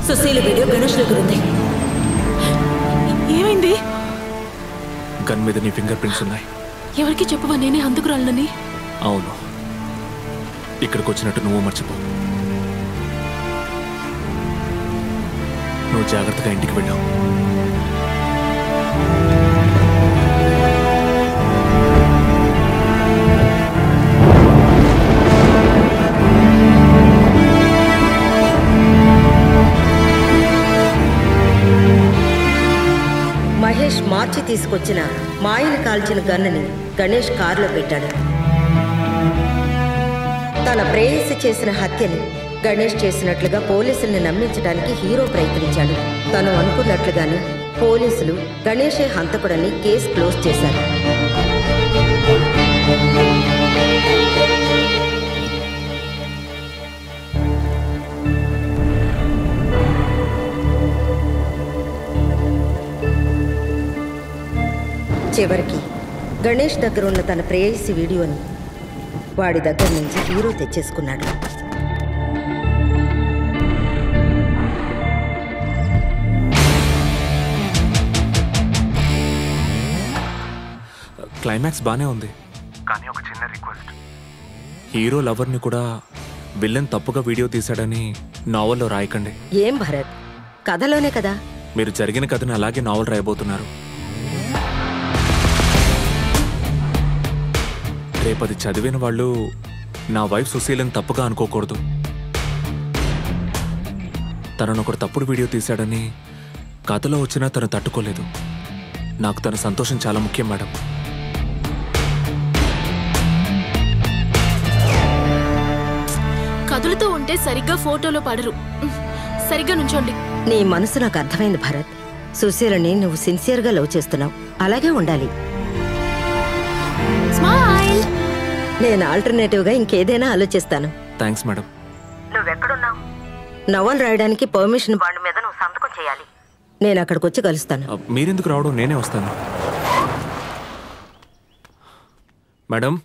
Susheela video Ganesh దగ్గర ఉంది. ఏమైంది? గన్ మీద నీ ఫింగర్ ప్రింట్స్ ఉన్నాయి. ఎవరికి చెప్పవా నేనే హంతకురాలని? అవును, ఇక్కడికి వచ్చినట్టు నువ్వు మర్చిపో. నువ్వు జాగ్రత్తగా ఇంటికి వెళ్ళావు. మహేష్ మార్చి తీసుకొచ్చిన మాయను కాల్చిన గన్నుని గణేష్ కారులో పెట్టాడు. తన ప్రేయసి చేసిన హత్యని గణేష్ చేసినట్లుగా పోలీసుల్ని నమ్మించడానికి హీరో ప్రయత్నించాడు. తను అనుకున్నట్లుగానే పోలీసులు గణేషే హంతకుడని కేసు క్లోజ్ చేశారు. చివరికి గణేష్ దగ్గర ఉన్న తన ప్రేయసి వీడియోని వాడి దగ్గర నుంచి హీరో తెచ్చేసుకున్నాడు. క్లైమాక్స్ బానే ఉంది, కానీ ఒక చిన్న రిక్వెస్ట్. హీరో లవర్ని కూడా విలన్ తప్పుగా వీడియో తీశాడని నావల్లో రాయకండి. ఏం భరత్, కథలోనే కదా. మీరు జరిగిన కథను అలాగే నావల్ రాయబోతున్నారు. రేపది చదివిన వాళ్ళు నా వైఫ్ సుశీలని తప్పుగా అనుకోకూడదు. తనను ఒకడు తప్పుడు వీడియో తీశాడని కథలో వచ్చినా తను తట్టుకోలేదు. నాకు తన సంతోషం చాలా ముఖ్యం మేడం. కదులుతూ ఉంటే సరిగ్గా ఫోటోలో పడరు. సరిగ్గా నుంచోండి. నీ మనసు నాకు అర్థమైంది భరత్. సుశీలని నువ్వు సిన్సియర్గా లవ్ చేస్తున్నావు, అలాగే ఉండాలి. స్మైల్. నేను ఆల్టర్నేటివ్గా ఇంకేదైనా ఆలోచిస్తాను. Thanks madam. నువ్వెక్కడున్నావు? నవల్ రాయడానికి పర్మిషన్ బాండ్ మీద నువ్వు సంతకం చేయాలి. నేను అక్కడికి వచ్చి కలుస్తాను. మీరెందుకు రావడం, నేనే వస్తాను. మేడం